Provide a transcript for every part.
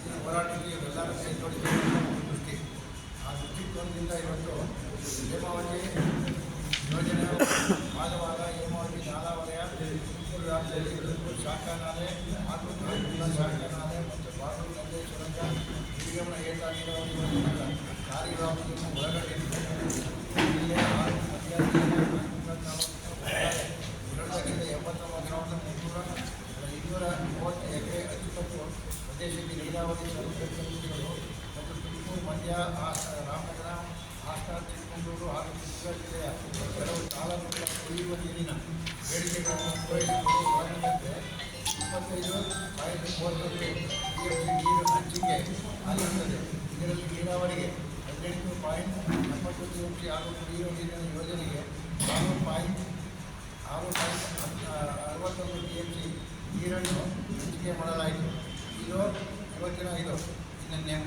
ಇದರ ಹೋರಾಟಕ್ಕೆ ಎಲ್ಲರೂ ಕೈಗೊಳ್ಳಿ ದೃಷ್ಟಿ ಆ ದೃಷ್ಟಿಕೋನದಿಂದ ಇವತ್ತು ಹೇಮಾವತಿ ಯೋಜನೆ ಭಾಗವಾದ ಹೇಮಾವತಿ ನಾಲಾವಲಯ ತುಮಕೂರು ರಾಜ್ಯದಲ್ಲಿ ತುಮಕೂರು ಶಾಖಾನಾಲೆ ಹಾಗೂ ಶಾಖಾನಾಲೆ ಮತ್ತು ಬಾಗೂರು ನದಿ ಸುರಂಗ ನಿರ್ಗಮನ ಏಕಾಗಿರುವ ಯೋಜನೆಗಳ ಕಾರ್ಯವ್ಯಾಪ್ತಿಯನ್ನು ಒಳಗೊಂಡಿದೆ. ಜಿಲ್ಲೆ 2,89,330 ಎಕರೆ ಅಚ್ಚುಕಟ್ಟು ಪ್ರದೇಶಕ್ಕೆ ನೀರಾವರಿ ಸೌಲಭ್ಯಗಳು ಮತ್ತು ತುಮಕೂರು, ಮಂಡ್ಯ, ರಾಮನಗರ, ಹಾಸನ, ಚಿಕ್ಕಮಗಳೂರು ಹಾಗೂ ಚಿತ್ರದುರ್ಗ ಜಿಲ್ಲೆಯ ಕೆಲವು ತಾಲೂಕುಗಳ ಕುಡಿಯುವ ನೀರಿನ ಬೇಡಿಕೆಗಳನ್ನು ಪೂರೈಸಲು ಸೇರಿದಂತೆ 25.39 ನೀರು ಹಂಚಿಕೆ ಆಗಿರುತ್ತದೆ. ಇದರಲ್ಲಿ ನೀರಾವರಿಗೆ 18.70 TMC ಹಾಗೂ ಕುಡಿಯುವ ನೀರಿನ ಯೋಜನೆಗೆ 6.61 TMC ನೀರನ್ನು ಹಂಚಿಕೆ ಮಾಡಲಾಯಿತು. ಇವತ್ತಿನ ಇನ್ನು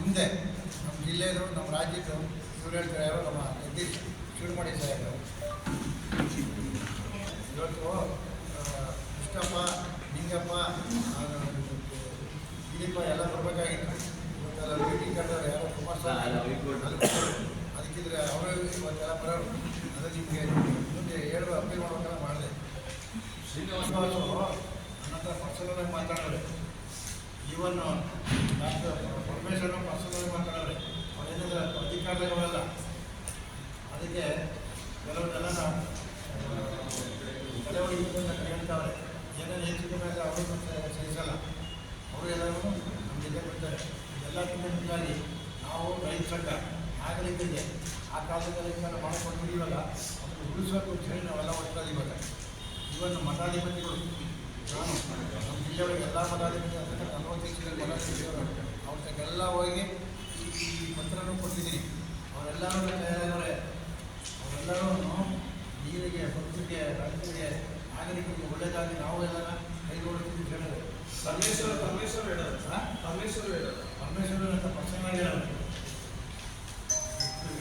ಮುಂದೆ ನಮ್ಮ ಜಿಲ್ಲೆಯದು, ನಮ್ಮ ರಾಜ್ಯದ್ದು ಇವರು ಹೇಳ್ತಾರೆ, ಯಾರೋ ನಮ್ಮ ಜಗದೀಶ್ ಶಿವಮಡಿ ಸಾಹೇಬರು ಇವತ್ತು ಕೃಷ್ಣಪ್ಪ, ನಿಂಗಪ್ಪ, ದಿಲೀಪ ಎಲ್ಲ ಬರಬೇಕಾಗಿತ್ತು. ಇವತ್ತೆಲ್ಲ ಮೀಟಿಂಗ್ ಕರೆದವ್ರು ಯಾರೋ ಕುಮಾರಸ್ವಾಮಿ ಅದಕ್ಕಿದ್ರೆ ಅವರು ಇವತ್ತೆಲ್ಲ ಬರೋರು. ಅದು ನಿಮಗೆ ಮುಂದೆ ಹೇಳುವ ಅಪೀಲ್ ಮಾಡೋಕ್ಕೆಲ್ಲ ಮಾಡಿದೆ. ಶ್ರೀನಿವಾಸು ನನ್ನ ಹತ್ರ ಪರ್ಸನಲಾಗಿ ಮಾತಾಡೋರೆ, ಇವನ್ ಡಾಕ್ಟರ್ ಪರಮೇಶ್ವರ ಪರ್ಸನಲಾಗಿ ಮಾತಾಡೋರೆ. ಅವರೇನಿದ್ರೆ ಅಧಿಕಾರದವರಲ್ಲ. ಅದಕ್ಕೆ ಕೆಲವರೆಲ್ಲ ತಲೆವಡಿಗೆ ಅಂತ ಹೇಳ್ತಾವ್ರೆ. ಏನೇನು ಹೆಚ್ಚಿಗೆ ಮೇಲೆ ಅವರು ಸಹಿಸಲ್ಲ. ಅವರು ಎಲ್ಲರೂ ನಮ್ಮ ಜೊತೆ ಬರ್ತಾರೆ. ಎಲ್ಲಕ್ಕಿಂತ ಮುಂದಾಗಿ ನಾವು ರೈತ ಸಂಘ ನಾಗರಿಕರಿಗೆ ಆ ಕಾಲದಲ್ಲಿ ಮಾಡಿಕೊಟ್ಟಿದ್ದೀವಲ್ಲ, ಅದನ್ನು ಉಳಿಸೋಕೆ ಹೇಳಿ ನಾವೆಲ್ಲ ಒಟ್ಟಾಗಿವಾಗ ಇವನ್ನು ಮಠಾಧಿಪತಿಗಳು, ನಾನು ನಮ್ಮ ಜಿಲ್ಲೆಯೊಳಗೆ ಎಲ್ಲ ಮಠಾಧಿಪತಿ 45 ಮಠಾಧಿಪತಿಗಳು ಅವ್ರಿಗೆಲ್ಲ ಹೋಗಿ ಈ ಪತ್ರನೂ ಕೊಟ್ಟಿದ್ದೀನಿ. ಅವರೆಲ್ಲರೂ ತಯಾರಾದವರೆ. ಅವರೆಲ್ಲರೂ ನೀರಿಗೆ, ಭಕ್ತಿಗೆ, ರೈತರಿಗೆ, ನಾಗರಿಕರಿಗೆ ಒಳ್ಳೆಯದಾಗಿ ನಾವು ಎಲ್ಲ ಕೈಗೊಳ್ಳುತ್ತೀವಿ ಹೇಳಿದ್ರು. ಪರಮೇಶ್ವರ ಅಂತ ಪರ್ಸನಲ್ ಹೇಳೋದು.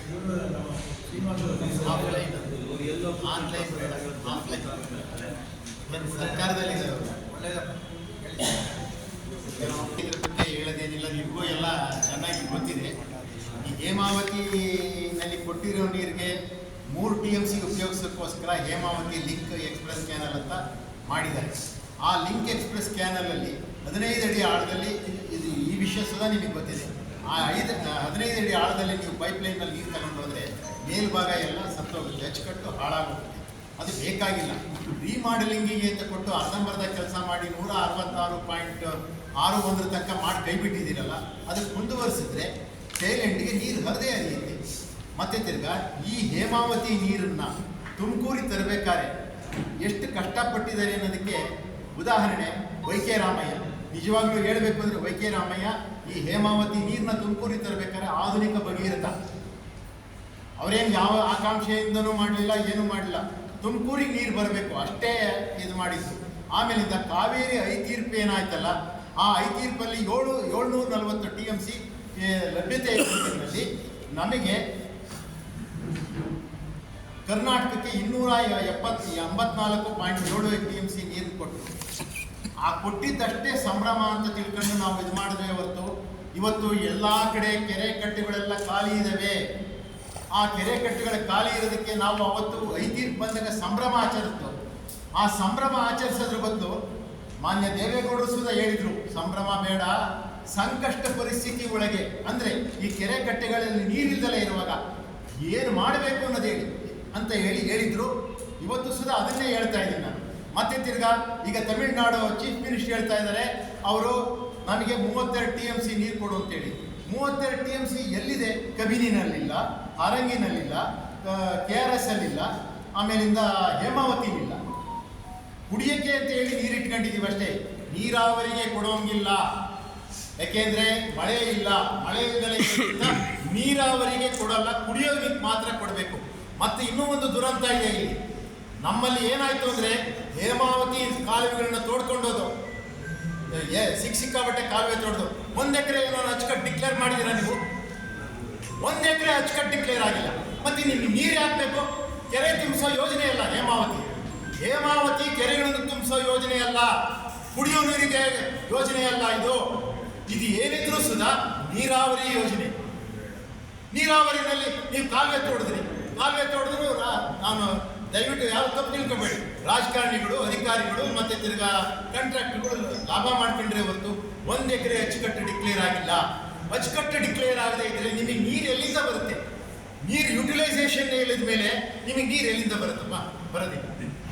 ಇವರು ನಮ್ಮ ಸರ್ಕಾರದಲ್ಲಿ ಒಳ್ಳೆಯದಪ್ಪ ಇದ್ರ ಬಗ್ಗೆ ಹೇಳೋದೇನಿಲ್ಲ. ನಿಮಗೂ ಎಲ್ಲ ಚೆನ್ನಾಗಿ ಗೊತ್ತಿದೆ. ಈ ಹೇಮಾವತಿನಲ್ಲಿ ಕೊಟ್ಟಿರೋ ನೀರಿಗೆ 3 TMC ಉಪಯೋಗಿಸೋಕ್ಕೋಸ್ಕರ ಹೇಮಾವತಿ ಲಿಂಕ್ ಎಕ್ಸ್ಪ್ರೆಸ್ ಕ್ಯಾನಲ್ ಅಂತ ಮಾಡಿದ್ದಾರೆ. ಆ ಲಿಂಕ್ ಎಕ್ಸ್ಪ್ರೆಸ್ ಕ್ಯಾನಲಲ್ಲಿ 15 ಅಡಿ ಆಳದಲ್ಲಿ ಈ ವಿಷಯ ಸುಧಾ ನಿಮಗೆ ಗೊತ್ತಿದೆ. ಆ 15 ಅಡಿ ಆಳದಲ್ಲಿ ನೀವು ಪೈಪ್ಲೈನಲ್ಲಿ ನೀರು ತಗೊಂಡು ಹೋದರೆ ಮೇಲ್ಭಾಗ ಎಲ್ಲ ಸತ್ತೋಗುತ್ತೆ, ಅಚ್ಚುಕಟ್ಟು ಹಾಳಾಗುತ್ತೆ. ಅದು ಬೇಕಾಗಿಲ್ಲ. ರೀಮಾಡೆಲಿಂಗಿಗೆ ಅಂತ ಕೊಟ್ಟು ಅರ್ಧಂಬರ್ಧ ಕೆಲಸ ಮಾಡಿ 166.61 ತನಕ ಮಾಡಿ ಕೈ ಬಿಟ್ಟಿದ್ದೀರಲ್ಲ, ಅದಕ್ಕೆ ಮುಂದುವರಿಸಿದ್ರೆ ಟೈಲೆಂಡ್ಗೆ ನೀರು ಹರಿದೇ ಹರಿಯುತ್ತೆ. ಮತ್ತೆ ತಿರ್ಗಾ ಈ ಹೇಮಾವತಿ ನೀರನ್ನು ತುಮಕೂರಿಗೆ ತರಬೇಕಾದ್ರೆ ಎಷ್ಟು ಕಷ್ಟಪಟ್ಟಿದ್ದಾರೆ ಅನ್ನೋದಕ್ಕೆ ಉದಾಹರಣೆ ವೈಕೆ ರಾಮಯ್ಯ. ನಿಜವಾಗ್ಲೂ ಹೇಳಬೇಕು ಅಂದರೆ ವೈಕೆ ರಾಮಯ್ಯ ಈ ಹೇಮಾವತಿ ನೀರನ್ನ ತುಮಕೂರಿಗೆ ತರಬೇಕಾದ್ರೆ ಆಧುನಿಕ ಭಗೀರಥ. ಅವರೇನು ಯಾವ ಆಕಾಂಕ್ಷೆಯಿಂದನೂ ಮಾಡಲಿಲ್ಲ, ಏನೂ ಮಾಡಲಿಲ್ಲ. ತುಮಕೂರಿಗೆ ನೀರು ಬರಬೇಕು ಅಷ್ಟೇ ಇದು ಮಾಡಿದ್ದು. ಆಮೇಲಿಂದ ಕಾವೇರಿ ಐತೀರ್ಪು ಏನಾಯ್ತಲ್ಲ, ಆ ಐತೀರ್ಪಲ್ಲಿ 740 TMC ಲಭ್ಯತೆ ಇರೋದ್ರಲ್ಲಿ ನಮಗೆ ಕರ್ನಾಟಕಕ್ಕೆ 284.7 TMC ನೀರು ಕೊಟ್ಟರು. ಆ ಕೊಟ್ಟಿದ್ದಷ್ಟೇ ಸಂಭ್ರಮ ಅಂತ ತಿಳ್ಕೊಂಡು ನಾವು ಇದು ಮಾಡಿದ್ವಿ. ಇವತ್ತು ಎಲ್ಲ ಕಡೆ ಕೆರೆ ಕಟ್ಟೆಗಳೆಲ್ಲ ಖಾಲಿ ಇದ್ದಾವೆ. ಆ ಕೆರೆ ಕಟ್ಟೆಗಳ ಖಾಲಿ ಇರೋದಕ್ಕೆ ನಾವು ಅವತ್ತು ಐತೀರ್ಪು ಬಂದಾಗ ಸಂಭ್ರಮ ಆಚರಿಸ್ತು. ಆ ಸಂಭ್ರಮ ಆಚರಿಸೋದ್ರ ಬದಲು ಮಾನ್ಯ ದೇವೇಗೌಡರು ಸುಧಾ ಹೇಳಿದರು, ಸಂಭ್ರಮ ಬೇಡ, ಸಂಕಷ್ಟ ಪರಿಸ್ಥಿತಿ ಒಳಗೆ ಅಂದರೆ ಈ ಕೆರೆ ಕಟ್ಟೆಗಳಲ್ಲಿ ನೀರಿಲ್ಲದಲೇ ಇರುವಾಗ ಏನು ಮಾಡಬೇಕು ಅನ್ನೋದು ಹೇಳಿದರು. ಇವತ್ತು ಸುಧಾ ಅದನ್ನೇ ಹೇಳ್ತಾ ಇದ್ದೀನಿ ನಾನು. ಮತ್ತೆ ತಿರ್ಗಾ ಈಗ ತಮಿಳುನಾಡು ಚೀಫ್ ಮಿನಿಸ್ಟರ್ ಹೇಳ್ತಾ ಇದ್ದಾರೆ, ಅವರು ನಮಗೆ 32 TMC ನೀರು ಕೊಡು ಅಂತೇಳಿ. 32 TMC ಎಲ್ಲಿದೆ? ಕಬಿನಿನಲ್ಲಿಲ್ಲ, ಆರಂಗಿನಲ್ಲಿಲ್ಲ, KRS ಅಲ್ಲಿಲ್ಲ, ಆಮೇಲಿಂದ ಹೇಮಾವತಿಲಿಲ್ಲ. ಕುಡಿಯೋಕ್ಕೆ ಅಂತ ಹೇಳಿ ನೀರು ಇಟ್ಕೊಂಡಿದ್ದೀವಿ ಅಷ್ಟೇ. ನೀರಾವರಿಗೆ ಕೊಡೋಂಗಿಲ್ಲ. ಯಾಕೆಂದರೆ ಮಳೆ ಇಲ್ಲ. ಮಳೆ ಇಲ್ಲದೆ ನೀರಾವರಿಗೆ ಕೊಡಲ್ಲ, ಕುಡಿಯೋದಕ್ಕೆ ಮಾತ್ರ ಕೊಡಬೇಕು. ಮತ್ತು ಇನ್ನೂ ಒಂದು ದುರಂತ ಇದೆ ಇಲ್ಲಿ ನಮ್ಮಲ್ಲಿ. ಏನಾಯಿತು ಅಂದರೆ ಹೇಮಾವತಿ ಕಾಲುವೆಗಳನ್ನ ತೋಡ್ಕೊಂಡೋದು, ಸಿಕ್ಕಾಪಟ್ಟೆ ಕಾಲುವೆ ತೋಡ್ದು 1 ಎಕರೆ ಏನೋ ಅಚ್ಚುಕಟ್ಟು ಡಿಕ್ಲೇರ್ ಮಾಡಿದ್ದೀರಾ ನೀವು? 1 ಎಕರೆ ಅಚ್ಚುಕಟ್ಟು ಡಿಕ್ಲೇರ್ ಆಗಿಲ್ಲ. ಮತ್ತು ನಿಮಗೆ ನೀರು ಹಾಕಬೇಕು? ಕೆರೆ ತುಂಬಿಸೋ ಯೋಜನೆ ಅಲ್ಲ ಹೇಮಾವತಿ ಕೆರೆಗಳನ್ನು ತುಂಬಿಸೋ ಯೋಜನೆ ಅಲ್ಲ, ಕುಡಿಯೋ ನೀರಿಗೆ ಯೋಜನೆ ಅಲ್ಲ ಇದು. ಇದು ಏನಿದ್ರು ಸುಧಾ ನೀರಾವರಿ ಯೋಜನೆ. ನೀರಾವರಿನಲ್ಲಿ ನೀವು ಕಾಲುವೆ ತೋಡಿದ್ರು ನಾನು ದಯವಿಟ್ಟು ಯಾವ ತಪ್ಪು ತಿಳ್ಕೊಬೇಡಿ. ರಾಜಕಾರಣಿಗಳು, ಅಧಿಕಾರಿಗಳು ಮತ್ತೆ ತಿರ್ಗಾ ಕಾಂಟ್ರಾಕ್ಟ್ಗಳು ಲಾಭ ಮಾಡ್ಕೊಂಡ್ರೆ ಹೊರತು 1 ಎಕರೆ ಅಚ್ಚುಕಟ್ಟು ಡಿಕ್ಲೇರ್ ಆಗಿಲ್ಲ. ಅಚ್ಚುಕಟ್ಟು ಡಿಕ್ಲೇರ್ ಆಗದೆ ಇದ್ರೆ ನಿಮಗೆ ನೀರು ಎಲ್ಲಿಂದ ಬರುತ್ತೆ? ನೀರು ಯುಟಿಲೈಸೇಷನ್ ಹೇಳಿದ ಮೇಲೆ ನಿಮಗೆ ನೀರು ಎಲ್ಲಿಂದ ಬರುತ್ತಪ್ಪ? ಬರೋದಿಲ್ಲ.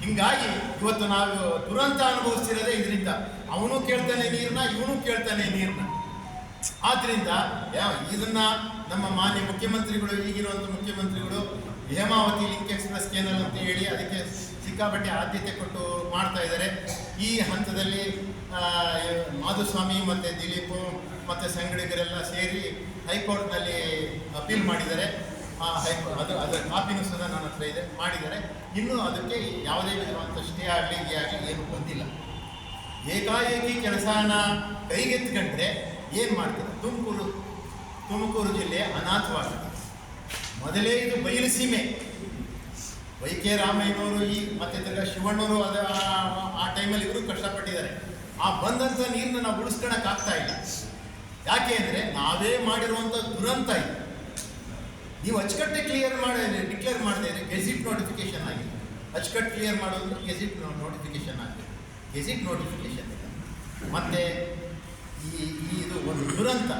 ಹಿಂಗಾಗಿ ಇವತ್ತು ನಾವು ದುರಂತ ಅನುಭವಿಸ್ತಿರೋದೇ ಇದರಿಂದ. ಅವನು ಕೇಳ್ತಾನೆ ನೀರನ್ನ, ಇವನು ಕೇಳ್ತಾನೆ ನೀರನ್ನ. ಆದ್ರಿಂದ ಇದನ್ನ ನಮ್ಮ ಮಾನ್ಯ ಮುಖ್ಯಮಂತ್ರಿಗಳು, ಈಗಿರುವಂಥ ಮುಖ್ಯಮಂತ್ರಿಗಳು ಹೇಮಾವತಿ ಲಿಂಕ್ ಎಕ್ಸ್ಪ್ರೆಸ್ ಕೆನಲ್ ಅಂತ ಹೇಳಿ ಅದಕ್ಕೆ ಸಿಕ್ಕಾಪಟ್ಟೆ ಆದ್ಯತೆ ಕೊಟ್ಟು ಮಾಡ್ತಾ ಇದ್ದಾರೆ. ಈ ಹಂತದಲ್ಲಿ ಮಾಧುಸ್ವಾಮಿ ಮತ್ತು ದಿಲೀಪು ಮತ್ತು ಸಂಗಡಿಗರೆಲ್ಲ ಸೇರಿ ಹೈಕೋರ್ಟ್ನಲ್ಲಿ ಅಪೀಲ್ ಮಾಡಿದ್ದಾರೆ. ಅದರ ಕಾಪಿನೂ ಸಹ ನನ್ನ ಹತ್ರ ಇದೆ, ಮಾಡಿದ್ದಾರೆ. ಇನ್ನೂ ಅದಕ್ಕೆ ಯಾವುದೇ ವಿಧವಾದಂಥ ಸ್ಟೇ ಆಗಲಿ ಏನು ಬಂದಿಲ್ಲ. ಏಕಾಏಕಿ ಕೆಲಸನ ಕೈಗೆತ್ತಿಕೊಂಡ್ರೆ ಏನು ಮಾಡ್ತಾರೆ? ತುಮಕೂರು ಜಿಲ್ಲೆ ಅನಾಥವಾಗಿದೆ. ಮೊದಲೇ ಇದು ಬಯಲು ಸೀಮೆ. ವೈ.ಕೆ. ರಾಮಯ್ಯನವರು ಮತ್ತು ತಿರ್ಗಾ ಶಿವಣ್ಣವರು ಆ ಟೈಮಲ್ಲಿ ಇವರು ಕಷ್ಟಪಟ್ಟಿದ್ದಾರೆ. ಆ ಬಂದಂಥ ನೀರನ್ನ ನಾವು ಉಳಿಸ್ಕೊಳಕ್ಕಾಗ್ತಾ ಇಲ್ಲ. ಯಾಕೆ ಅಂದರೆ ನಾವೇ ಮಾಡಿರುವಂಥ ದುರಂತ ಇದು. ನೀವು ಅಚ್ಚುಕಟ್ಟೆ ಡಿಕ್ಲೇರ್ ಮಾಡದೇ ಇದ್ರೆ ಗೆಜಿಟ್ ನೋಟಿಫಿಕೇಶನ್ ಆಗಿದೆ. ಅಚ್ಚುಕಟ್ಟು ಕ್ಲಿಯರ್ ಮಾಡೋದು ಗೆಜಿಟ್ ನೋಟಿಫಿಕೇಶನ್ ಆಗಿದೆ. ಗೆಜಿಟ್ ನೋಟಿಫಿಕೇಶನ್ ಇದೆ. ಮತ್ತು ಇದು ಒಂದು ದುರಂತ.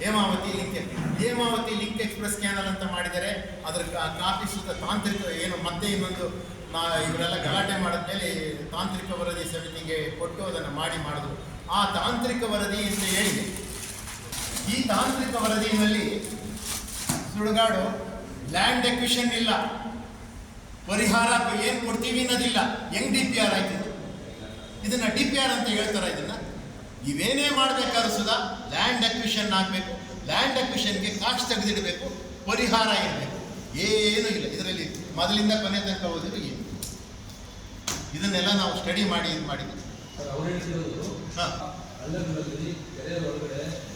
ಹೇಮಾವತಿ ಲಿಂಕ್ ಎಕ್ಸ್ಪ್ರೆಸ್ ಕ್ಯಾನಲ್ ಅಂತ ಮಾಡಿದ್ದಾರೆ. ಅದರ ಕಾಪಿ ಸುತ್ತ ತಾಂತ್ರಿಕ ಏನು ಮತ್ತೆ ಇನ್ನೊಂದು ಇವರೆಲ್ಲ ಗಲಾಟೆ ಮಾಡಿದ್ಮೇಲೆ ತಾಂತ್ರಿಕ ವರದಿ ಸಮಿತಿಗೆ ಕೊಟ್ಟು ಅದನ್ನು ಮಾಡಿದ್ರು. ಆ ತಾಂತ್ರಿಕ ವರದಿ ಅಂತ ಹೇಳಿದೆ. ಈ ತಾಂತ್ರಿಕ ವರದಿಯಲ್ಲಿ ಸುಡುಗಾಡು ಲ್ಯಾಂಡ್ ಎಕ್ವಿಷನ್ ಇಲ್ಲ, ಪರಿಹಾರ ಏನು ಕೊಡ್ತೀವಿ ಅನ್ನೋದಿಲ್ಲ. ಹೆಂಗ್ DPR ಆಯ್ತು? ಇದನ್ನ DPR ಅಂತ ಹೇಳ್ತಾರೆ. ಇವೇನೇ ಮಾಡಬೇಕಾದ್ರೂ ಸುಧಾ ಲ್ಯಾಂಡ್ ಅಕ್ವಿಷನ್ ಆಗಬೇಕು. ಲ್ಯಾಂಡ್ ಅಕ್ವಿಷನ್ಗೆ ಕಾಸ್ಟ್ ತೆಗೆದಿಡಬೇಕು, ಪರಿಹಾರ ಇರಬೇಕು. ಏನೂ ಇಲ್ಲ ಇದರಲ್ಲಿ. ಮೊದಲಿಂದ ಕೊನೆ ತನಕ ಹೋದ್ರು ಏನು. ಇದನ್ನೆಲ್ಲ ನಾವು ಸ್ಟಡಿ ಮಾಡಿದ್ವಿ.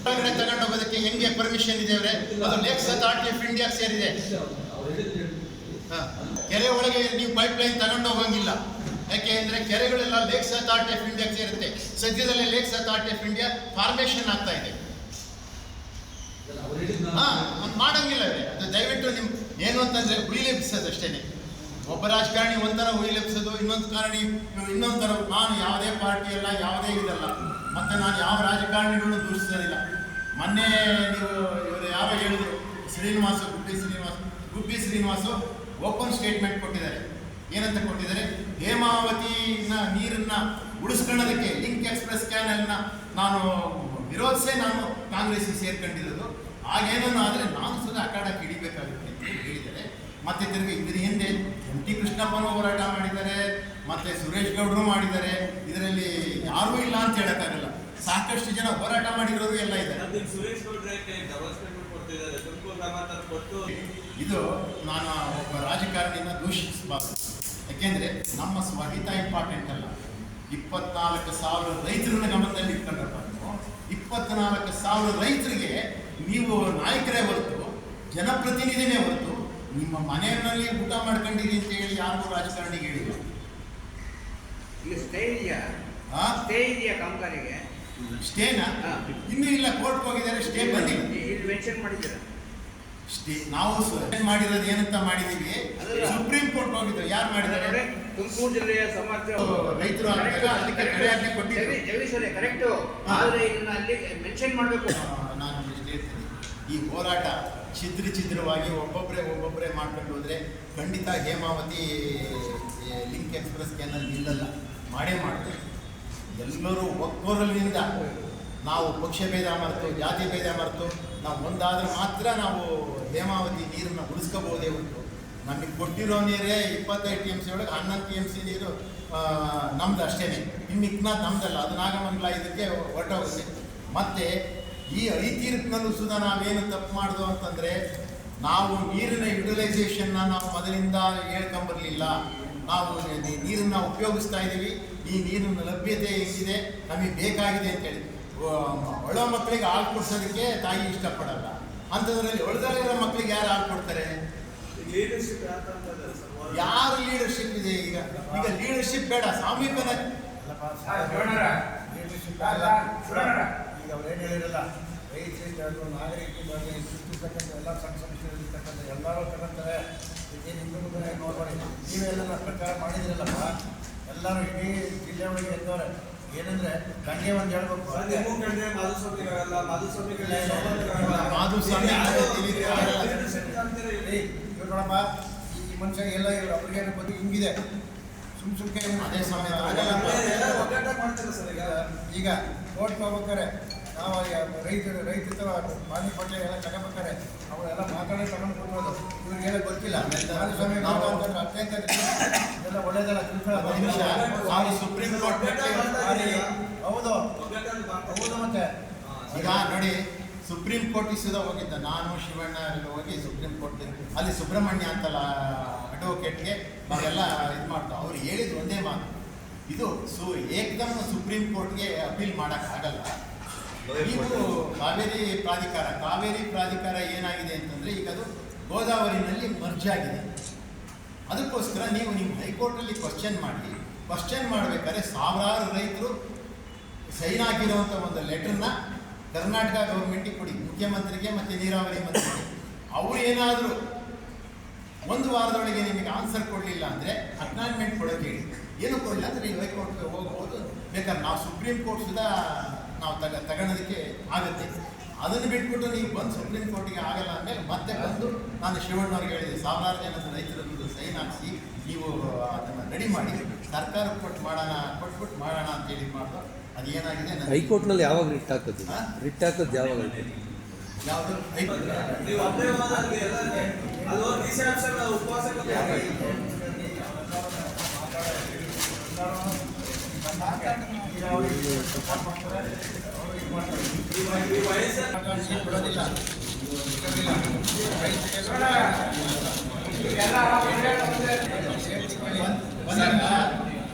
ಹೊರಗಡೆ ತಗೊಂಡು ಹೋಗೋದಕ್ಕೆ ಹೆಂಗೆ ಪರ್ಮಿಷನ್ ಇದೆ? ಅದು ಲೇಕ್ಸ್ ಅಥಾರಿಟಿ ಆಫ್ ಇಂಡಿಯಾಗೆ ಸೇರಿದೆ. ಕೆರೆ ಒಳಗೆ ನೀವು ಪೈಪ್ ಲೈನ್ ತಗೊಂಡು ಹೋಗಂಗಿಲ್ಲ. ಯಾಕೆ ಅಂದರೆ ಕೆರೆಗಳೆಲ್ಲ ಲೇಕ್ಸ್ ಅಥಾರಿಟಿ ಆಫ್ ಇಂಡಿಯಾಗೆ ಸೇರುತ್ತೆ. ಸದ್ಯದಲ್ಲೇ lakes authority of India formation ಆಗ್ತಾ ಇದೆ. ಮಾಡಂಗಿಲ್ಲ ಅದು. ದಯವಿಟ್ಟು ಏನು ಅಂತಂದರೆ ಉಯಿಲೆಬ್ಸೋದು ಅಷ್ಟೇ. ಒಬ್ಬ ರಾಜಕಾರಣಿ ಒಂಥರ ಉಯಿಲೆಬ್ಸೋದು, ಇನ್ನೊಂಥರ. ನಾನು ಯಾವುದೇ ಪಾರ್ಟಿ ಅಲ್ಲ, ಯಾವುದೇ ಇದಲ್ಲ, ಮತ್ತು ನಾನು ಯಾವ ರಾಜಕಾರಣಿಗಳು ದೂಷಿಸೋದಿಲ್ಲ. ಮೊನ್ನೆ ಇವರು ಯಾರೋ ಹೇಳಿದ್ರು, ಗುಬ್ಬಿ ಶ್ರೀನಿವಾಸು ಓಪನ್ ಸ್ಟೇಟ್ಮೆಂಟ್ ಕೊಟ್ಟಿದ್ದಾರೆ. ಏನಂತ ಕೊಟ್ಟಿದ್ದಾರೆ? ಹೇಮಾವತಿನ ನೀರನ್ನ ಉಳಿಸ್ಕೊಳ್ಳೋದಕ್ಕೆ ಲಿಂಕ್ ಎಕ್ಸ್ಪ್ರೆಸ್ ಕ್ಯಾನಲ್ನ ನಾನು ವಿರೋಧಿಸೇ ನಾನು ಕಾಂಗ್ರೆಸ್ಗೆ ಸೇರ್ಕೊಂಡಿರೋದು. ಆಗೇನೋ ಆದರೆ ನಾನು ಸುಧಾ ಅಖಾಡಕ್ಕೆ ಹಿಡಿಬೇಕಾಗುತ್ತೆ ಅಂತ ಹೇಳಿದ್ದಾರೆ. ಮತ್ತು ತಿರುಗಿ ಇದ್ರ ಹಿಂದೆ MT ಕೃಷ್ಣಪ್ಪನೂ ಹೋರಾಟ ಮಾಡಿದ್ದಾರೆ, ಮತ್ತು ಸುರೇಶ್ ಗೌಡರು ಮಾಡಿದ್ದಾರೆ. ಇದರಲ್ಲಿ ಯಾರೂ ಇಲ್ಲ ಅಂತ ಹೇಳೋಕ್ಕಾಗಲ್ಲ. ಸಾಕಷ್ಟು ಜನ ಹೋರಾಟ ಮಾಡಿರೋರು ಎಲ್ಲ ಇದ್ದಾರೆ. ಇದು ನಾನು ಒಬ್ಬ ರಾಜಕಾರಣಿನ ದೂಷಿಸಬಾರ್ದು. ಯಾಕೆಂದರೆ ನಮ್ಮ ಸ್ವಹಿತ ಇಂಪಾರ್ಟೆಂಟ್ ಅಲ್ಲ. 24,000 ರೈತರನ್ನ ಗಮನದಲ್ಲಿ ಇಟ್ಕೊಂಡ್ರಪ್ಪ. 24,000 ರೈತರಿಗೆ ನೀವು ನಾಯಕರೇ ಹೊರತು, ಜನಪ್ರತಿನಿಧಿನೇ ಹೊರತು, ನಿಮ್ಮ ಮನೆಯಲ್ಲಿ ಊಟ ಮಾಡ್ಕೊಂಡಿರಿ ಅಂತ ಹೇಳಿ ಯಾರಿಗೂ ರಾಜಕಾರಣಿಗೆ ಹೇಳಿಲ್ಲ. ಈಗ ಸ್ಟೇ ಇದೆಯಾ ಕಾಮಗಾರಿಗೆ? ಸ್ಟೇನಾ? ಇನ್ನೂ ಇಲ್ಲ. ಕೋರ್ಟ್ಗೆ ಹೋಗಿದ್ದಾರೆ, ಸ್ಟೇ ಬಂದಿಲ್ಲ. ಮೆನ್ಷನ್ ಮಾಡಿದ್ದೀರಾ? ಸ್ಟೇ ನಾವು ಮಾಡಿರೋದು ಏನಂತ ಮಾಡಿದೀವಿ? ಸುಪ್ರೀಂ ಕೋರ್ಟ್ ಹೋಗಿದ್ರು. ಯಾರು ಮಾಡಿದ್ದಾರೆ? ತುಮಕೂರು ಜಿಲ್ಲೆಯ ಸಮರ್ಥ ರೈತರು ಅದಕ್ಕೆ ತಡೆಯಾಜ್ಞೆ ಕೊಟ್ಟಿದ್ದಾರೆ. ಕರೆಕ್ಟ್. ಆದರೆ ಇದನ್ನ ಅಲ್ಲಿ ಮೆನ್ಷನ್ ಮಾಡಬೇಕು. ನಾನು ಇಷ್ಟು ಹೇಳ್ತೀನಿ, ಈ ಹೋರಾಟ ಛಿದ್ರವಾಗಿ ಒಬ್ಬೊಬ್ಬರೇ ಮಾಡ್ಕೊಂಡು ಹೋದರೆ ಖಂಡಿತ ಹೇಮಾವತಿ ಲಿಂಕ್ ಎಕ್ಸ್ಪ್ರೆಸ್ ಕ್ಯಾನಲ್ ನಿಲ್ಲಲ್ಲ. ಮಾಡೇ ಮಾಡ್ತೀವಿ. ಎಲ್ಲರೂ ಒಕ್ಕೊರಲಿನಿಂದ ನಾವು ಪಕ್ಷ ಭೇದ ಮರೆತು, ಜಾತಿ ಭೇದ ಮರೆತು ನಾವು ಒಂದಾದ್ರೆ ಮಾತ್ರ ನಾವು ಹೇಮಾವತಿ ನೀರನ್ನು ಉಳಿಸ್ಕೋಬೋದೇ ಹೊರತು ನಮಗೆ ಕೊಟ್ಟಿರೋ ನೀರೇ 25 TMC ಒಳಗೆ 11 TMC ನೀರು ನಮ್ದು ಅಷ್ಟೇ. ಇನ್ನು ನಮ್ದಲ್ಲ. ಅದು ನಾಗಮಂಗಲ ಇದಕ್ಕೆ ಹೊರಟೋಗುತ್ತೆ. ಮತ್ತು ಈ ಐತೀರ್ಪಿನಲ್ಲೂ ಸುಧಾ ನಾವೇನು ತಪ್ಪು ಮಾಡಿದ್ವು ಅಂತಂದರೆ, ನಾವು ನೀರಿನ ಯುಟಿಲೈಸೇಷನ್ನ ನಾವು ಮೊದಲಿಂದ ಹೇಳ್ಕೊಂಬರಲಿಲ್ಲ. ನಾವು ನೀರನ್ನು ಉಪಯೋಗಿಸ್ತಾ ಇದ್ದೀವಿ. ಈ ನೀರಿನ ಲಭ್ಯತೆ ಹೇಗಿದೆ, ನಮಗೆ ಬೇಕಾಗಿದೆ ಅಂತೇಳಿ. ಒಳ್ಳೆ ಮಕ್ಕಳಿಗೆ ಹಾಲು ಕೊಡ್ಸೋದಕ್ಕೆ ತಾಯಿ ಇಷ್ಟಪಡಲ್ಲ. ಅಂಥದ್ರಲ್ಲಿ ಒಳ್ಳೆದಲ್ಲಿರೋ ಮಕ್ಕಳಿಗೆ ಯಾರು ಹಾಲು ಕೊಡ್ತಾರೆ? ಯಾರು ಲೀಡರ್ಶಿಪ್ ಇದೆ? ಈಗ ಲೀಡರ್ಶಿಪ್ ಬೇಡ. ಲೀಡರ್ಶಿಪ್ ಈಗ ಈಗ ಅವ್ರು ಏನು ಹೇಳಿರಲ್ಲ, ರೈತರು ನಾಗರಿಕವಾಗಿ ಸೃಷ್ಟಿಸ್ತಕ್ಕಂಥ ಎಲ್ಲ ಸಣ್ಣ ಸಮಸ್ಯೆಗಳಿರ್ತಕ್ಕಂಥ ಎಲ್ಲರೂ ತಗೊಂತಾರೆ. ಇದೇನು ಹಿಂದೂ ಮುಂದೆ ನೋಡ್ಬೇಡಿ, ನೀವೆಲ್ಲ ಪ್ರಚಾರ ಮಾಡಿದಿರಲ್ಲಪ್ಪ, ಎಲ್ಲರೂ ಇಡೀ ಜಿಲ್ಲೆ ಒಳಗೆ ಎದ್ದವ್ರೆ. ಏನಂದ್ರೆ ಗಂಗೆ ಒಂದು ಹೇಳ್ಬೇಕು, ಇವ್ರು ನೋಡಪ್ಪ, ಈ ಮನುಷ್ಯ ಎಲ್ಲ ಇವ್ರು ಅವ್ರಿಗೇನು ಬಂದು ಹಿಂಗಿದೆ ಸುಮ್ಕೆ ಅದೇ ಸಮಯ ಈಗ ಕೋರ್ಟ್ಗೆ ಹೋಗ್ಬೇಕಾರೆ ನಾವು ರೈತರ ಮಾಲಿಪಟ್ಟೆ ಎಲ್ಲ ತಗೋಬೇಕಾರೆ ಅವರೆಲ್ಲ ಮಾತಾಡಿ ತಗೊಂಡು ಕೊಡೋದು, ಇವ್ರಿಗೆಲ್ಲ ಗೊತ್ತಿಲ್ಲ. ಸ್ವಾಮಿ ಅಂತಂದ್ರೆ ಅತ್ಯಂತ ಇದೆಲ್ಲ ಒಳ್ಳೇದಲ್ಲ ತಿಳ್ಕೊಳ್ಳೋದು. ಸುಪ್ರೀಂ ಕೋರ್ಟ್ ಹೌದು ಹೌದು. ಮತ್ತೆ ಈಗ ನೋಡಿ, ಸುಪ್ರೀಂ ಕೋರ್ಟ್ ಇಸುದ ಹೋಗಿದ್ದ ನಾನು ಶಿವಣ್ಣ ಎಲ್ಲ ಹೋಗಿ ಸುಪ್ರೀಂ ಕೋರ್ಟ್ ಅಲ್ಲಿ ಸುಬ್ರಹ್ಮಣ್ಯ ಅಂತಲ್ಲ ಅಡ್ವೊಕೇಟ್ಗೆ ನಾವೆಲ್ಲ ಇದು ಮಾಡ್ತಾವೆ. ಅವ್ರು ಹೇಳಿದ್ರು ಒಂದೇ ಮಾತು, ಇದು ಏಕದಮ್ ಸುಪ್ರೀಂ ಕೋರ್ಟ್ಗೆ ಅಪೀಲ್ ಮಾಡೋಕ್ಕಾಗಲ್ಲ. ನೀವು ಕಾವೇರಿ ಪ್ರಾಧಿಕಾರ ಏನಾಗಿದೆ ಅಂತಂದರೆ ಈಗ ಅದು ಗೋದಾವರಿನಲ್ಲಿ ಮರ್ಜ್ ಆಗಿದೆ. ಅದಕ್ಕೋಸ್ಕರ ನೀವು ನಿಮ್ಮ ಹೈಕೋರ್ಟಲ್ಲಿ ಕ್ವಶನ್ ಮಾಡಬೇಕಾದ್ರೆ ಸಾವಿರಾರು ರೈತರು ಸೈನ್ ಹಾಕಿರುವಂಥ ಒಂದು ಲೆಟರ್ನ ಕರ್ನಾಟಕ ಗೌರ್ಮೆಂಟಿಗೆ ಕೊಡಿ, ಮುಖ್ಯಮಂತ್ರಿಗೆ ಮತ್ತು ನೀರಾವರಿ ಮಂತ್ರಿಗೆ. ಅವರು ಏನಾದರೂ ಒಂದು ವಾರದೊಳಗೆ ನಿಮಗೆ ಆನ್ಸರ್ ಕೊಡಲಿಲ್ಲ ಅಂದರೆ ಅಕ್ನಾಲ್ಮೆಂಟ್ ಕೊಡೋಕೆ ಹೇಳಿ. ಏನು ಕೊಡಲಿಲ್ಲ ಅಂದರೆ ನೀವು ಹೈಕೋರ್ಟ್ಗೆ ಹೋಗ್ಬೋದು. ಬೇಕಾದ್ರೆ ನಾವು ಸುಪ್ರೀಂ ಕೋರ್ಟ್ ಸುದಾ ನಾವು ತಗೊಳೋದಕ್ಕೆ ಆಗುತ್ತೆ. ಅದನ್ನು ಬಿಟ್ಬಿಟ್ಟು ನೀವು ಬಂದು ಸುಪ್ರೀಂ ಕೋರ್ಟಿಗೆ ಆಗಲ್ಲ ಅಂದಮೇಲೆ ಮತ್ತೆ ಬಂದು ನಾನು ಶಿವಣ್ಣವ್ರಿಗೆ ಹೇಳಿದೆ, ಸಾವಿರಾರು ಜನದ ರೈತರದ್ದು ಸೈನ್ ಹಾಕಿಸಿ ನೀವು ಅದನ್ನು ರೆಡಿ ಮಾಡಿ ಸರ್ಕಾರಕ್ಕೆ ಕೊಟ್ಬಿಟ್ಟು ಮಾಡೋಣ ಅಂತೇಳಿ ಮಾಡ್ದು. ಅದು ಏನಾಗಿದೆ ಹೈಕೋರ್ಟ್ನಲ್ಲಿ ಯಾವಾಗ ರಿಟ್ ಹಾಕೋದು? ರಿಟ್ ಹಾಕೋದು ಯಾವಾಗ? ಯಾವುದು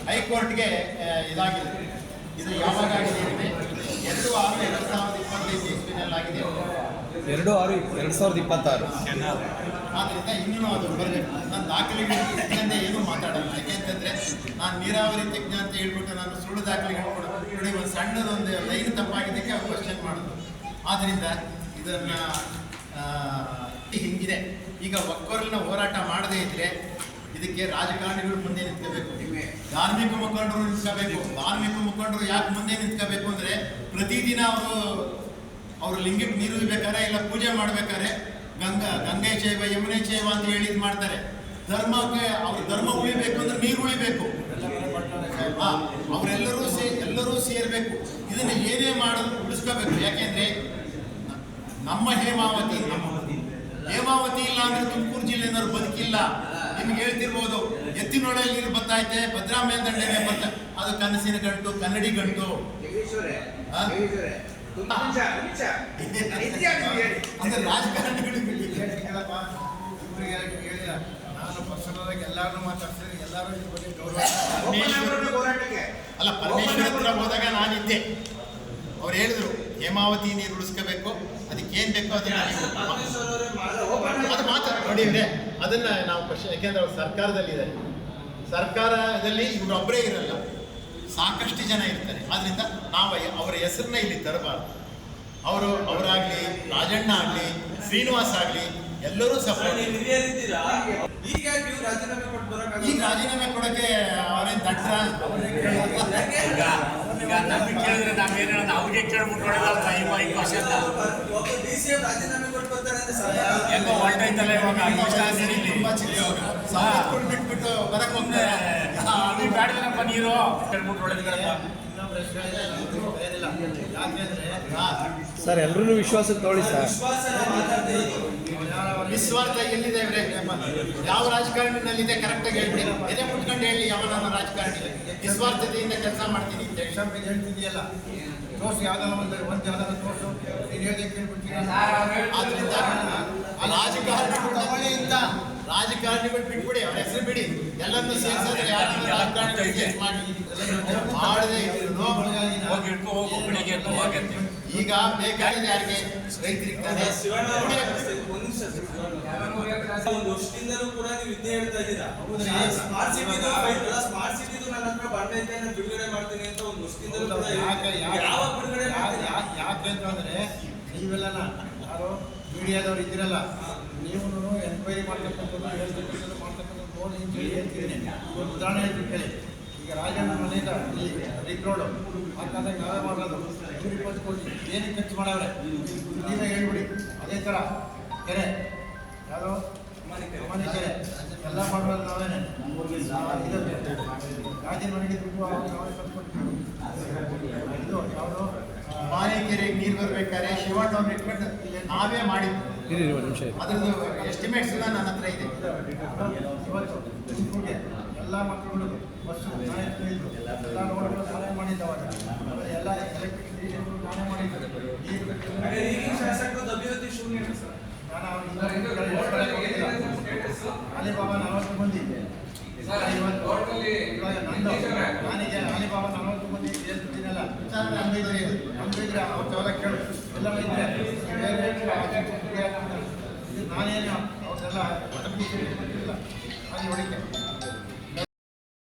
ಹೈಕೋರ್ಟ್ಗೆ ಇದಾಗಿದೆ. ಇದು ಯಾವಾಗ ಆಗಿದೆ ಅಂದರೆ 2/6/2025 ಇಸ್ವಿನಲ್ಲಾಗಿದೆ. 2/6/2026. ಆದ್ದರಿಂದ ಇನ್ನೂ ಅದು ಬರಬೇಕು. ನಾನು ದಾಖಲೆಗಳು ಇಟ್ಕೊಂಡೆ ಏನೂ ಮಾತಾಡಲ್ಲ. ಯಾಕೆಂತಂದರೆ ನಾನು ನೀರಾವರಿ ತಜ್ಞ ಅಂತ ಹೇಳ್ಬಿಟ್ಟು ನಾನು ಸುಳ್ಳು ದಾಖಲೆಗಳು ನೋಡಿ ಒಂದು ಸಣ್ಣದೊಂದು ಲೈನ್ ತಪ್ಪಾಗಿದ್ದಕ್ಕೆ ಅವ್ರು ಕ್ವಶನ್ ಮಾಡೋದು. ಆದ್ದರಿಂದ ಇದನ್ನು ಹಿಂಗಿದೆ. ಈಗ ಒಕ್ಕೊರಲಿನ ಹೋರಾಟ ಮಾಡದೇ ಇದ್ದರೆ ಇದಕ್ಕೆ ರಾಜಕಾರಣಿಗಳು ಮುಂದೆ ನಿಂತ್ಕೋಬೇಕು, ಧಾರ್ಮಿಕ ಮುಖಂಡರು ನಿಂತ್ಕೋಬೇಕು. ಧಾರ್ಮಿಕ ಮುಖಂಡರು ಯಾಕೆ ಮುಂದೆ ನಿಂತ್ಕೋಬೇಕು ಅಂದರೆ ಪ್ರತಿದಿನ ಅವರು ಲಿಂಗಕ್ಕೆ ನೀರು ಇಡ್ಬೇಕಾರೆ ಇಲ್ಲ ಪೂಜೆ ಮಾಡ್ಬೇಕಾದ್ರೆ ಗಂಗೆ ಚೈವ ಯಮುನೆ ಚೈವ ಅಂತ ಹೇಳಿ ಇದು ಮಾಡ್ತಾರೆ. ಧರ್ಮಕ್ಕೆ ಅವ್ರ ಧರ್ಮ ಉಳಿಬೇಕು ಅಂದ್ರೆ ನೀರು ಉಳಿಬೇಕು. ಅವರೆಲ್ಲರೂ ಸೇರಬೇಕು. ಇದನ್ನು ಏನೇ ಮಾಡೋದು ಉಳಿಸ್ಕೋಬೇಕು. ಯಾಕೆಂದ್ರೆ ನಮ್ಮ ಹೇಮಾವತಿ ಇಲ್ಲ ಅಂದ್ರೆ ತುಮಕೂರು ಜಿಲ್ಲೆನವ್ರು ಬದುಕಿಲ್ಲ. ನಿಮ್ಗೆ ಹೇಳ್ತಿರ್ಬೋದು, ಎತ್ತಿನೊಳೆಯಲ್ಲಿ ನೀರು ಬರ್ತೈತೆ, ಭದ್ರಾ ಮೇಲ್ದಂಡೆಗೆ ಬರ್ತಾ, ಅದು ಕನಸಿನ ಗಂಟು, ಕನ್ನಡಿ ಗಂಟು. ಅಂದ್ರೆ ರಾಜಕಾರಣಿಗಳಿಗೆ ಹೇಳಪ್ಪ, ಇವರಿಗೆ ಹೇಳಿಲ್ಲ. ನಾನು ಪರ್ಸನಲಾಗಿ ಎಲ್ಲರೂ ಮಾತಾಡ್ತೀನಿ, ಎಲ್ಲರೂ ಇದ್ರ ಬಗ್ಗೆ ಗೌರವ. ಅಲ್ಲ, ಪರಮೇಶ್ವರ ಹತ್ರ ಹೋದಾಗ ನಾನಿದ್ದೆ. ಅವ್ರು ಹೇಳಿದ್ರು ಹೇಮಾವತಿ ನೀರು ಉಳಿಸ್ಕೋಬೇಕು, ಅದಕ್ಕೇನು ಬೇಕೋ ಅದನ್ನ ಅದು ಮಾತಾಡಿ ನೋಡಿದ್ರೆ ಅದನ್ನ ನಾವು ಯಾಕೆಂದ್ರೆ ಅವ್ರು ಸರ್ಕಾರದಲ್ಲಿದ್ದಾರೆ. ಸರ್ಕಾರದಲ್ಲಿ ಇವರೊಬ್ಬರೇ ಇರಲ್ಲ, ಸಾಕಷ್ಟು ಜನ ಇರ್ತಾರೆ. ಆದ್ರಿಂದ ನಾವು ಅವರ ಹೆಸರನ್ನ ಇಲ್ಲಿ ತರಬಾರ್ದು. ಅವರಾಗಲಿ, ರಾಜಣ್ಣ ಆಗಲಿ, ಶ್ರೀನಿವಾಸ್ ಆಗಲಿ, ಎಲ್ಲರೂ ಸಪೋರ್ಟ್. ಈಗ ರಾಜೀನಾಮೆ ಕೊಡೋಕ್ಕೆ ಅವರೇನು ದಡ್ರ? ಈಗ ನಮ್ಗೆ ಕೇಳಿದ್ರೆ ನಾವೇನು ಅವ್ರಿಗೆ ಕೇಳ್ಬಿಟ್ಟು ಹೆಂಗೋ ಹೊರಟೈತಲ್ಲ ಇವಾಗ ಬಿಟ್ಬಿಟ್ಟು ಬರಕ್ ಹೋಗ್ತಾರೆ. ನೀವು ಬ್ಯಾಡಿದ್ರಪ್ಪ ನೀರು ಕೇಳ್ಬಿಟ್ಟು ಹೊಡೆದ್ಗಳಪ್ಪ. ಸರ್, ಎಲ್ಲರೂ ವಿಶ್ವಾಸಕ್ಕೆ ತಗೊಳ್ಳಿ ಸರ್. ನಿಸ್ವಾರ್ಥ ಎಲ್ಲಿದೆ ಇವ್ರೆ? ಯಾವ ರಾಜಕಾರಣಿನಲ್ಲಿದೆ ಕರೆಕ್ಟಾಗಿ ಹೇಳ್ಬಿಡಿ. ಎದೆ ಮುಟ್ಕೊಂಡು ಹೇಳಿ ಯಾವ ನಮ್ಮ ರಾಜಕಾರಣಿ ನಿಸ್ವಾರ್ಥತೆಯಿಂದ ಕೆಲಸ ಮಾಡ್ತೀನಿ. ಎಕ್ಸಾಂಪಲ್ ಹೇಳ್ತಿದೆಯಲ್ಲ, ತೋರಿಸಿ ಯಾವ್ದಾರ ಒಂದು ಯಾವ್ದಾರ ತೋರಿಸು, ನೀನು ಹೇಳಿ ಕೇಳ್ಬಿಡ್ತೀನಿ. ಆದ್ರಿಂದ ರಾಜಕಾರಣಿಗಳು ಬಿಟ್ಬಿಡಿ, ಅವ್ರ ಹೆಸರು ಬಿಡಿ. ಎಲ್ಲರನ್ನೂ ಸೇರಿಸಿದ್ರೆ ರಾಜಕಾರಣಿಗಳಿಗೆ ಮಾಡದೆ ಹೋಗಿ ಇಟ್ಕೊ ಹೋಗು, ಬೆಳಿಗ್ಗೆ ಎದ್ದು ಹೋಗತ್ತೆ. ಈಗ ಬೇಕಾಗಿದೆ ಯಾರಿಗೆ ರೈತರಿಗೆ ತಾನೇ. ಒಂದು ವರ್ಷದಿಂದಲೂ ಕೂಡ ನೀವು ವಿದ್ಯೆ ಹೇಳ್ತಾ ಇದ್ದೀರಾ. ಸ್ಮಾರ್ಟ್ ಸಿಟಿದು ನನ್ನ ಹತ್ರ ಬಂಡೈತೆ ನಾನು ಬಿಡುಗಡೆ ಮಾಡ್ತೀನಿ ಅಂತ ಒಂದು ವರ್ಷದಿಂದಲೂ ಕೂಡ ಯಾವ ಬಿಡುಗಡೆ ಮಾಡ್ತೀರಾ? ಯಾಕೆ ಅಂತಂದ್ರೆ ನೀವೆಲ್ಲ ಯಾರು ಮೀಡಿಯಾದವ್ರು ಇದ್ದೀರಲ್ಲ, ನೀವು ಎನ್ಕ್ವೈರಿ ಮಾಡ್ತಕ್ಕಂಥದ್ದು ಹೇಳ್ತಕ್ಕಂಥದ್ದು ಮಾಡ್ತಕ್ಕಂಥದ್ದು ನೋಡಿ ಅಂತ ಹೇಳಿ ಹೇಳ್ತಿದ್ದೀನಿ. ಒಂದು ಉದಾಹರಣೆ ಹೇಳ್ತೀನಿ ಕೇಳಿ. ಈಗ ರಾಜಣ್ಣ ಮನೆಯಿಂದ ಇಲ್ಲಿ ರಿಕ್ ರೋಡು ಆ ಕಾಲದಾಗ ನಾವೇ ಮಾಡೋದು 120 ಕೋಟಿ ಏನಕ್ಕೆ ಖರ್ಚು ಮಾಡವ್ರೆ ನೀವೇ ಹೇಳ್ಬಿಡಿ. ಅದೇ ಥರ ಕೆರೆ ಯಾರು ಮನೆ ಕೆರೆ ಎಲ್ಲ ಮಾಡೋದು ನಾವೇನೆ. ರಾಜನ ಮನೆಗೆ ದುಡ್ಡು ನಾವೇ ಕಟ್ಕೊಡ್ತೀವಿ. ಇದು ಯಾವುದು ಮಾನೆಕೆರೆಗೆ ನೀರು ಬರ್ಬೇಕಾದ್ರೆ ಶಿವಣ್ಣವ್ರು ಇಟ್ಕೊಂಡು ನಾವೇ ಮಾಡಿದ್ದು. ಅದ್ರದ್ದು ಎಸ್ಟಿಮೇಟ್ಸ್ ಎಲ್ಲ ನನ್ನ ಹತ್ರ ಇದೆ. ಇವತ್ತು ತುಮಕೂರಿಗೆ ಎಲ್ಲ ಮಕ್ಕಳು ಬಸ್ಸು ನಾನೇ ಇದ್ರು, ಎಲ್ಲ ರೋಡ್ಗಳು ನಾನೇ ಮಾಡಿದ್ದವಾಗ ಎಲ್ಲ ಎಲೆಕ್ಟ್ರಿಸಿಟಿ ನಾನೇ ಮಾಡಿದ್ದು. ಈಗಿನ ಶಾಸಕರು ಅಭಿವೃದ್ಧಿ ಶೂನ್ಯ ಸರ್. ನಾನು ಅಲಿಬಾಬಾ 40 ಮಂದಿ ಇವಾಗ ನಂದು ನಾನೀಗ ಅಲಿಬಾಬಾ 40 ಮಂದಿ ಹೇಳ್ತಿದ್ದೀನಲ್ಲ, ನಮ್ದಿದ್ರೆ ಅವ್ರದ್ದೆಲ್ಲ ಕೇಳು ಎಲ್ಲ ಇದ್ರೆ ನಾನೇನು ಅವ್ರನ್ನೆಲ್ಲ ಅಲ್ಲಿ ಹೊಡಿಕೆ